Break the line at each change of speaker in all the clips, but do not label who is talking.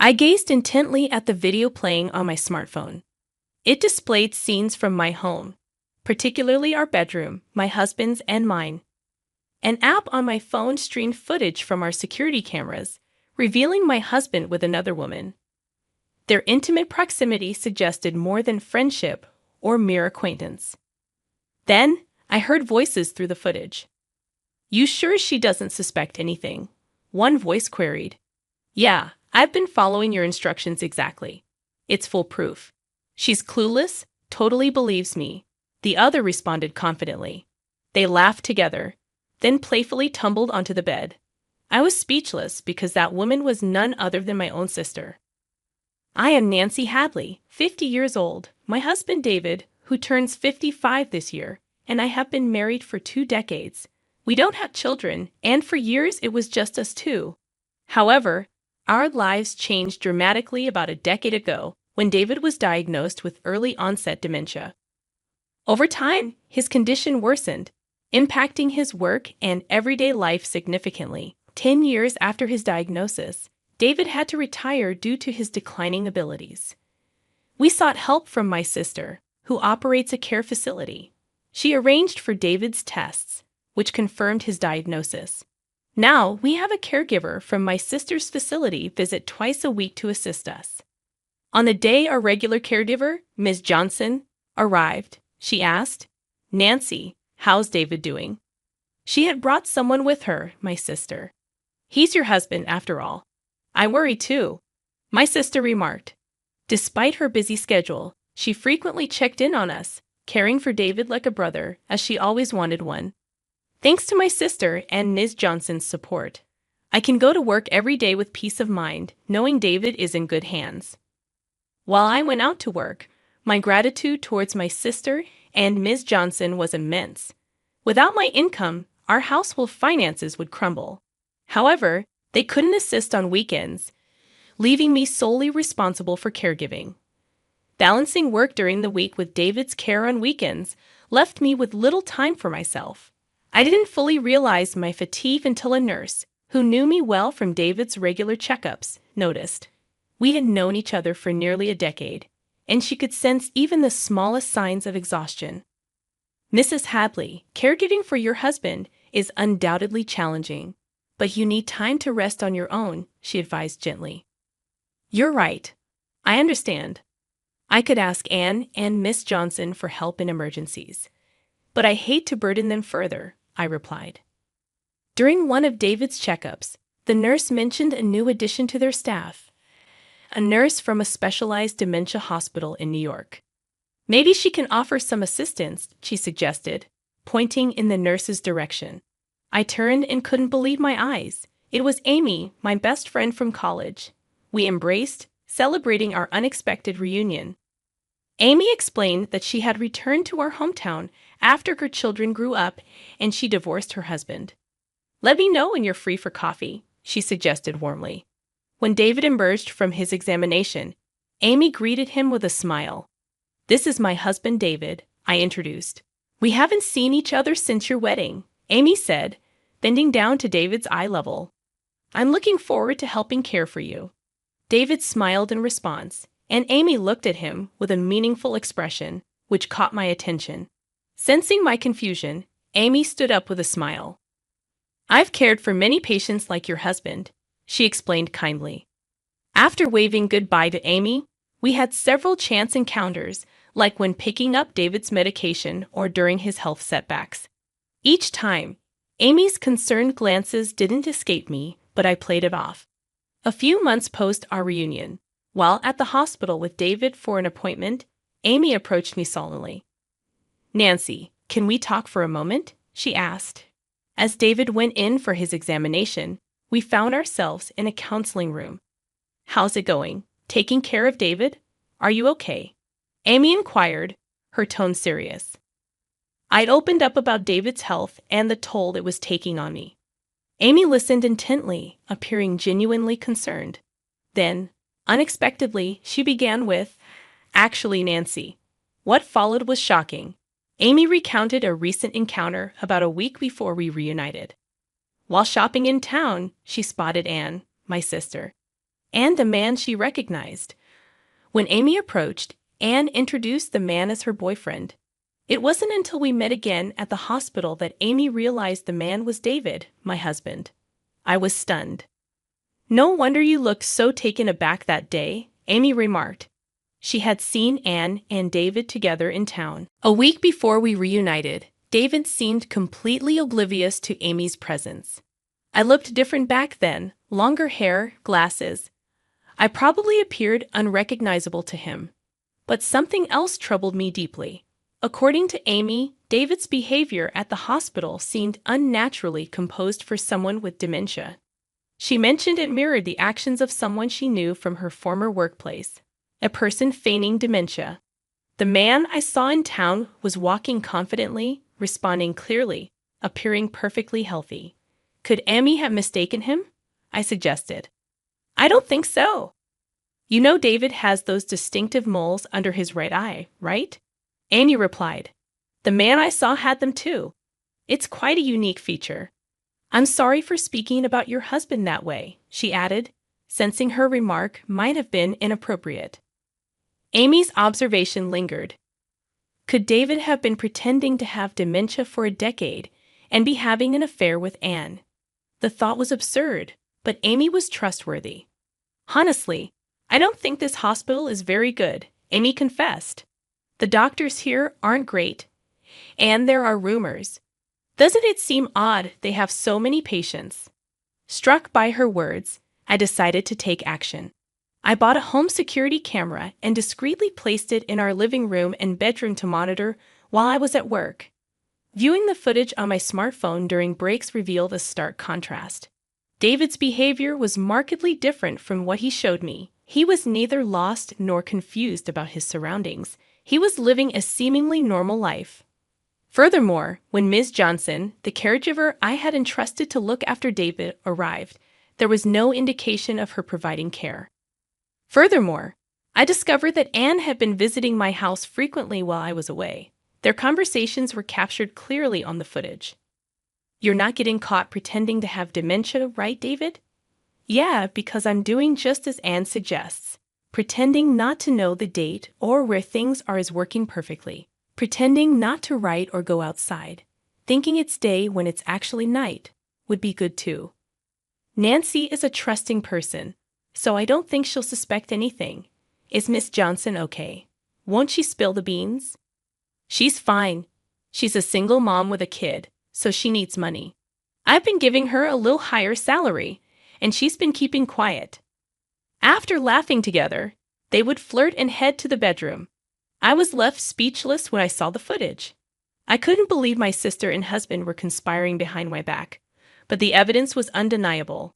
I gazed intently at the video playing on my smartphone. It displayed scenes from my home, particularly our bedroom, my husband's and mine. An app on my phone streamed footage from our security cameras, revealing my husband with another woman. Their intimate proximity suggested more than friendship or mere acquaintance. Then, I heard voices through the footage. "You sure she doesn't suspect anything?" One voice queried. "Yeah, I've been following your instructions exactly. It's foolproof. She's clueless, totally believes me," the other responded confidently. They laughed together, then playfully tumbled onto the bed. I was speechless because that woman was none other than my own sister. I am Nancy Hadley, 50 years old, my husband David, who turns 55 this year, and I have been married for 2 decades. We don't have children, and for years it was just us two. However, our lives changed dramatically about a decade ago when David was diagnosed with early-onset dementia. Over time, his condition worsened, impacting his work and everyday life significantly. 10 years after his diagnosis, David had to retire due to his declining abilities. We sought help from my sister, who operates a care facility. She arranged for David's tests, which confirmed his diagnosis. Now, we have a caregiver from my sister's facility visit twice a week to assist us. On the day our regular caregiver, Ms. Johnson, arrived, she asked, "Nancy, how's David doing?" She had brought someone with her, my sister. "He's your husband, after all." "I worry too," my sister remarked. Despite her busy schedule, she frequently checked in on us, caring for David like a brother, as she always wanted one. Thanks to my sister and Ms. Johnson's support, I can go to work every day with peace of mind, knowing David is in good hands. While I went out to work, my gratitude towards my sister and Ms. Johnson was immense. Without my income, our household finances would crumble. However, they couldn't assist on weekends, leaving me solely responsible for caregiving. Balancing work during the week with David's care on weekends left me with little time for myself. I didn't fully realize my fatigue until a nurse, who knew me well from David's regular checkups, noticed. We had known each other for nearly a decade, and she could sense even the smallest signs of exhaustion. "Mrs. Hadley, caregiving for your husband is undoubtedly challenging, but you need time to rest on your own," she advised gently. "You're right. I understand. I could ask Anne and Miss Johnson for help in emergencies, but I hate to burden them further," I replied. During one of David's checkups, the nurse mentioned a new addition to their staff, a nurse from a specialized dementia hospital in New York. "Maybe she can offer some assistance," she suggested, pointing in the nurse's direction. I turned and couldn't believe my eyes. It was Amy, my best friend from college. We embraced, celebrating our unexpected reunion. Amy explained that she had returned to our hometown after her children grew up and she divorced her husband. "Let me know when you're free for coffee," she suggested warmly. When David emerged from his examination, Amy greeted him with a smile. "This is my husband David," I introduced. "We haven't seen each other since your wedding," Amy said, bending down to David's eye level. "I'm looking forward to helping care for you." David smiled in response, and Amy looked at him with a meaningful expression, which caught my attention. Sensing my confusion, Amy stood up with a smile. "I've cared for many patients like your husband," she explained kindly. After waving goodbye to Amy, we had several chance encounters, like when picking up David's medication or during his health setbacks. Each time, Amy's concerned glances didn't escape me, but I played it off. A few months post our reunion, while at the hospital with David for an appointment, Amy approached me solemnly. "Nancy, can we talk for a moment?" she asked. As David went in for his examination, we found ourselves in a counseling room. "How's it going? Taking care of David? Are you okay?" Amy inquired, her tone serious. I'd opened up about David's health and the toll it was taking on me. Amy listened intently, appearing genuinely concerned. Then, unexpectedly, she began with, "Actually, Nancy." What followed was shocking. Amy recounted a recent encounter about a week before we reunited. While shopping in town, she spotted Anne, my sister. and a man she recognized. When Amy approached, Anne introduced the man as her boyfriend. It wasn't until we met again at the hospital that Amy realized the man was David, my husband. I was stunned. "No wonder you looked so taken aback that day," Amy remarked. She had seen Anne and David together in town. A week before we reunited, David seemed completely oblivious to Amy's presence. I looked different back then, longer hair, glasses. I probably appeared unrecognizable to him. But something else troubled me deeply. According to Amy, David's behavior at the hospital seemed unnaturally composed for someone with dementia. She mentioned it mirrored the actions of someone she knew from her former workplace, a person feigning dementia. The man I saw in town was walking confidently, responding clearly, appearing perfectly healthy. Could Amy have mistaken him? I suggested. "I don't think so. You know David has those distinctive moles under his right eye, right?" Amy replied. "The man I saw had them too. It's quite a unique feature. I'm sorry for speaking about your husband that way," she added, sensing her remark might have been inappropriate. Amy's observation lingered. Could David have been pretending to have dementia for a decade and be having an affair with Anne? The thought was absurd, but Amy was trustworthy. "Honestly, I don't think this hospital is very good," Amy confessed. "The doctors here aren't great, and there are rumors. Doesn't it seem odd they have so many patients?" Struck by her words, I decided to take action. I bought a home security camera and discreetly placed it in our living room and bedroom to monitor while I was at work. Viewing the footage on my smartphone during breaks revealed a stark contrast. David's behavior was markedly different from what he showed me. He was neither lost nor confused about his surroundings. He was living a seemingly normal life. Furthermore, when Ms. Johnson, the caregiver I had entrusted to look after David, arrived, there was no indication of her providing care. Furthermore, I discovered that Anne had been visiting my house frequently while I was away. Their conversations were captured clearly on the footage. "You're not getting caught pretending to have dementia, right, David?" "Yeah, because I'm doing just as Anne suggests. Pretending not to know the date or where things are is working perfectly. Pretending not to write or go outside, thinking it's day when it's actually night, would be good too. Nancy is a trusting person, so I don't think she'll suspect anything. Is Miss Johnson okay? Won't she spill the beans?" "She's fine. She's a single mom with a kid, so she needs money. I've been giving her a little higher salary, and she's been keeping quiet." After laughing together, they would flirt and head to the bedroom. I was left speechless when I saw the footage. I couldn't believe my sister and husband were conspiring behind my back, but the evidence was undeniable.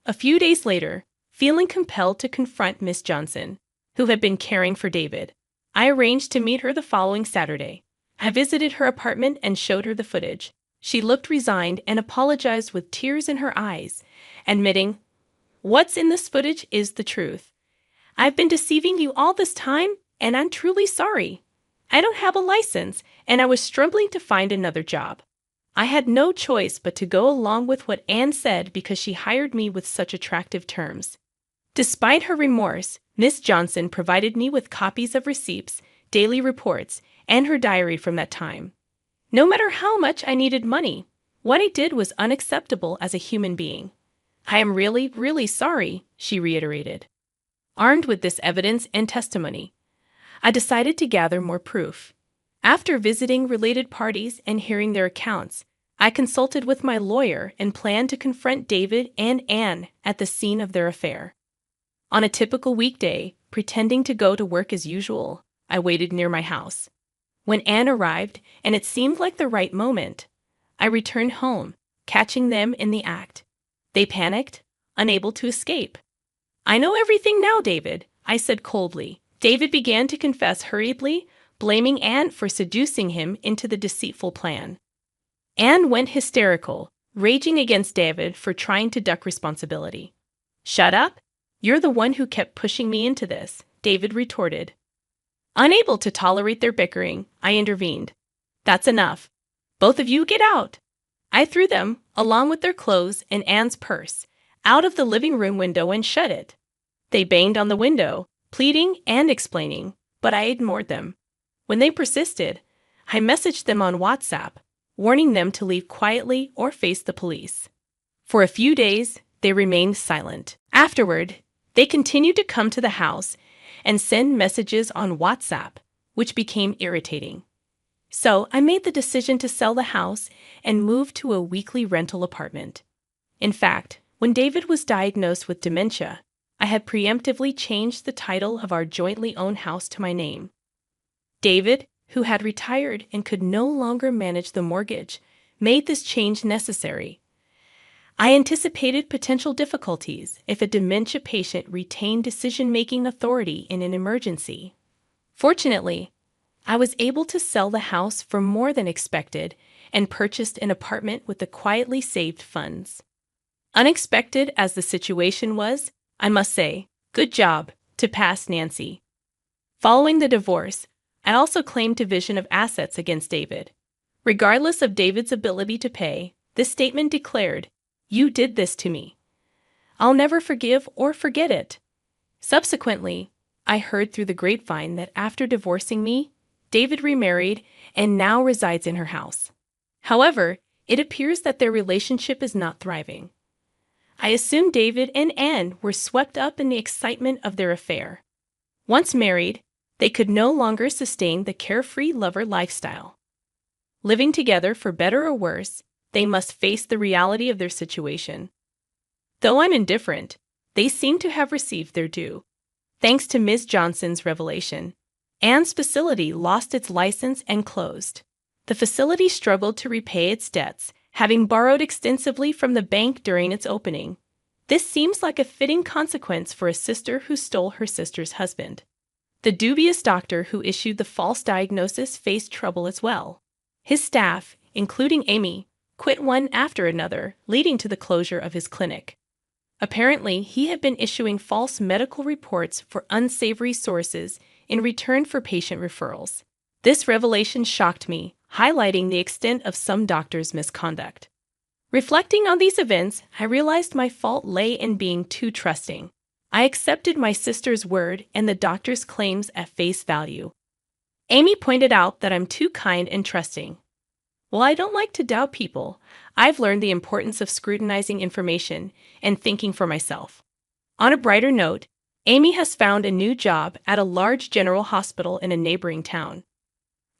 A few days later, feeling compelled to confront Miss Johnson, who had been caring for David, I arranged to meet her the following Saturday. I visited her apartment and showed her the footage. She looked resigned and apologized with tears in her eyes, admitting, "What's in this footage is the truth. I've been deceiving you all this time, and I'm truly sorry. I don't have a license, and I was struggling to find another job. I had no choice but to go along with what Anne said because she hired me with such attractive terms." Despite her remorse, Miss Johnson provided me with copies of receipts, daily reports, and her diary from that time. No matter how much I needed money, what I did was unacceptable as a human being. "I am really, really sorry," she reiterated. Armed with this evidence and testimony, I decided to gather more proof. After visiting related parties and hearing their accounts, I consulted with my lawyer and planned to confront David and Anne at the scene of their affair. On a typical weekday, pretending to go to work as usual, I waited near my house. When Anne arrived, and it seemed like the right moment, I returned home, catching them in the act. They panicked, unable to escape. "I know everything now, David," I said coldly. David began to confess hurriedly, blaming Anne for seducing him into the deceitful plan. Anne went hysterical, raging against David for trying to duck responsibility. "Shut up! You're the one who kept pushing me into this," David retorted. Unable to tolerate their bickering, I intervened. "That's enough. Both of you get out." I threw them, along with their clothes and Anne's purse, out of the living room window and shut it. They banged on the window, pleading and explaining, but I ignored them. When they persisted, I messaged them on WhatsApp, warning them to leave quietly or face the police. For a few days, they remained silent. Afterward, they continued to come to the house and send messages on WhatsApp, which became irritating. So I made the decision to sell the house and move to a weekly rental apartment. In fact, when David was diagnosed with dementia, I had preemptively changed the title of our jointly owned house to my name. David, who had retired and could no longer manage the mortgage, made this change necessary. I anticipated potential difficulties if a dementia patient retained decision-making authority in an emergency. Fortunately, I was able to sell the house for more than expected and purchased an apartment with the quietly saved funds. Unexpected as the situation was, I must say, good job to past Nancy. Following the divorce, I also claimed division of assets against David. Regardless of David's ability to pay, this statement declared, "You did this to me. I'll never forgive or forget it." Subsequently, I heard through the grapevine that after divorcing me, David remarried and now resides in her house. However, it appears that their relationship is not thriving. I assume David and Anne were swept up in the excitement of their affair. Once married, they could no longer sustain the carefree lover lifestyle. Living together for better or worse, they must face the reality of their situation. Though I'm indifferent, they seem to have received their due. Thanks to Ms. Johnson's revelation, Anne's facility lost its license and closed. The facility struggled to repay its debts, having borrowed extensively from the bank during its opening. This seems like a fitting consequence for a sister who stole her sister's husband. The dubious doctor who issued the false diagnosis faced trouble as well. His staff, including Amy, quit one after another, leading to the closure of his clinic. Apparently, he had been issuing false medical reports for unsavory sources in return for patient referrals. This revelation shocked me, highlighting the extent of some doctors' misconduct. Reflecting on these events, I realized my fault lay in being too trusting. I accepted my sister's word and the doctor's claims at face value. Amy pointed out that I'm too kind and trusting. While I don't like to doubt people, I've learned the importance of scrutinizing information and thinking for myself. On a brighter note, Amy has found a new job at a large general hospital in a neighboring town.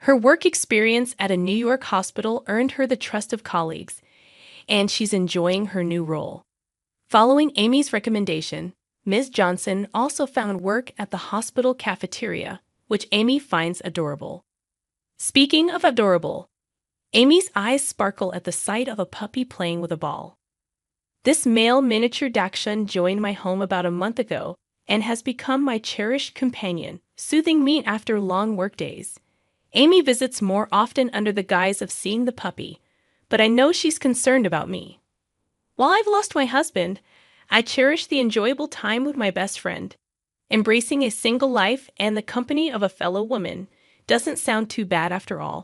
Her work experience at a New York hospital earned her the trust of colleagues, and she's enjoying her new role. Following Amy's recommendation, Ms. Johnson also found work at the hospital cafeteria, which Amy finds adorable. Speaking of adorable, Amy's eyes sparkle at the sight of a puppy playing with a ball. This male miniature dachshund joined my home about a month ago and has become my cherished companion, soothing me after long workdays. Amy visits more often under the guise of seeing the puppy, but I know she's concerned about me. While I've lost my husband, I cherish the enjoyable time with my best friend. Embracing a single life and the company of a fellow woman doesn't sound too bad after all.